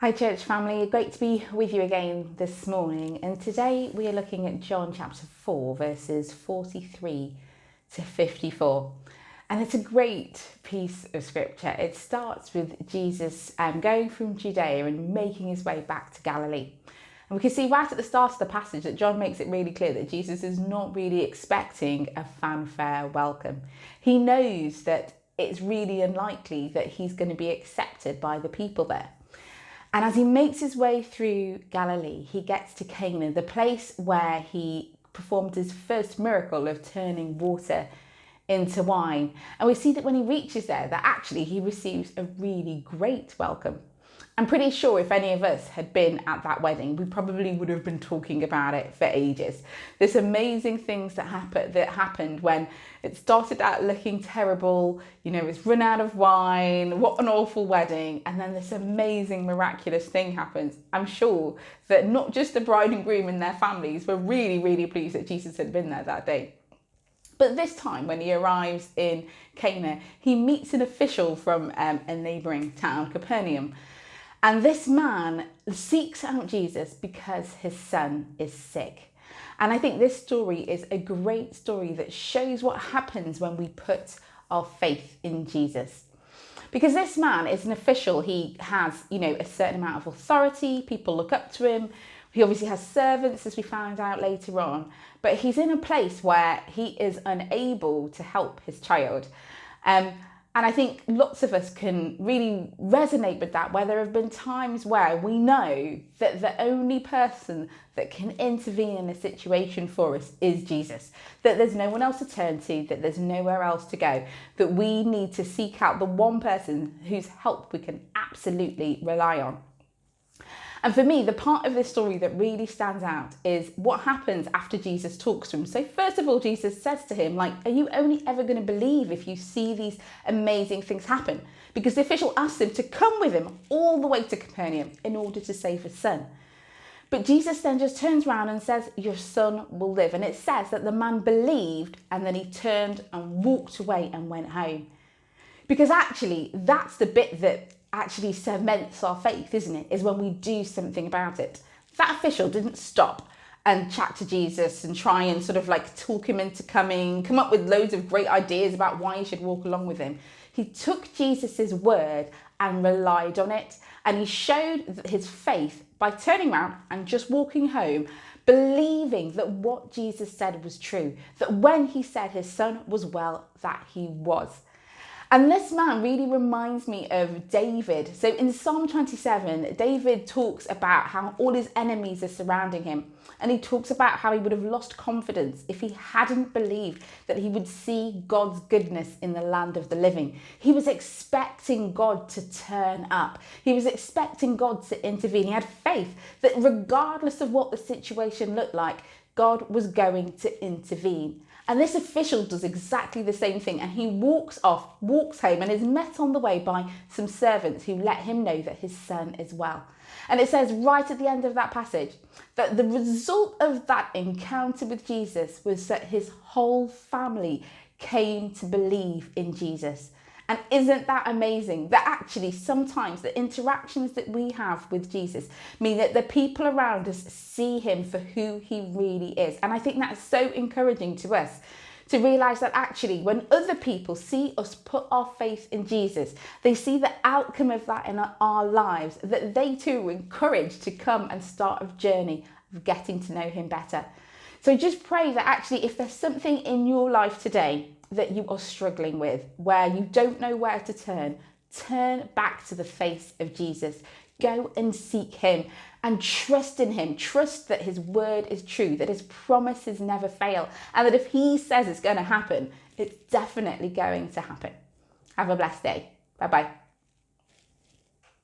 Hi church family, great to be with you again this morning, and today we are looking at John chapter 4 verses 43 to 54, and it's a great piece of scripture. It starts with Jesus going from Judea and making his way back to Galilee, and we can see right at the start of the passage that John makes it really clear that Jesus is not really expecting a fanfare welcome. He knows that it's really unlikely that he's going to be accepted by the people there. And as he makes his way through Galilee, he gets to Cana, the place where he performed his first miracle of turning water into wine. And we see that when he reaches there, that actually he receives a really great welcome. I'm pretty sure if any of us had been at that wedding, we probably would have been talking about it for ages. There's amazing things that happened when it started out looking terrible. You know, it's run out of wine. What an awful wedding. And then this amazing, miraculous thing happens. I'm sure that not just the bride and groom and their families were really, really pleased that Jesus had been there that day. But this time, when he arrives in Cana, he meets an official from a neighbouring town, Capernaum. And this man seeks out Jesus because his son is sick. And I think this story is a great story that shows what happens when we put our faith in Jesus. Because this man is an official. He has, a certain amount of authority. People look up to him. He obviously has servants, as we found out later on. But he's in a place where he is unable to help his child. And I think lots of us can really resonate with that, where there have been times where we know that the only person that can intervene in a situation for us is Jesus, that there's no one else to turn to, that there's nowhere else to go, that we need to seek out the one person whose help we can absolutely rely on. And for me, the part of this story that really stands out is what happens after Jesus talks to him. So first of all, Jesus says to him, are you only ever going to believe if you see these amazing things happen? Because the official asks him to come with him all the way to Capernaum in order to save his son. But Jesus then just turns around and says, your son will live. And it says that the man believed, and then he turned and walked away and went home. Because actually, that's the bit that actually cements our faith, isn't it? Is when we do something about it. That official didn't stop and chat to Jesus and try and sort of talk him into coming, come up with loads of great ideas about why he should walk along with him. He took Jesus's word and relied on it. And he showed his faith by turning around and just walking home, believing that what Jesus said was true, that when he said his son was well, that he was. And this man really reminds me of David. So in Psalm 27, David talks about how all his enemies are surrounding him. And he talks about how he would have lost confidence if he hadn't believed that he would see God's goodness in the land of the living. He was expecting God to turn up. He was expecting God to intervene. He had faith that regardless of what the situation looked like, God was going to intervene. And this official does exactly the same thing, and he walks home and is met on the way by some servants who let him know that his son is well. And it says right at the end of that passage that the result of that encounter with Jesus was that his whole family came to believe in Jesus. And isn't that amazing? That actually sometimes the interactions that we have with Jesus mean that the people around us see him for who he really is. And I think that's so encouraging to us to realise that actually when other people see us put our faith in Jesus, they see the outcome of that in our lives, that they too are encouraged to come and start a journey of getting to know him better. So just pray that actually if there's something in your life today that you are struggling with, where you don't know where to turn back to the face of Jesus. Go and seek him and trust in him. Trust that his word is true, that his promises never fail, and that if he says it's going to happen, it's definitely going to happen. Have a blessed day. Bye-bye.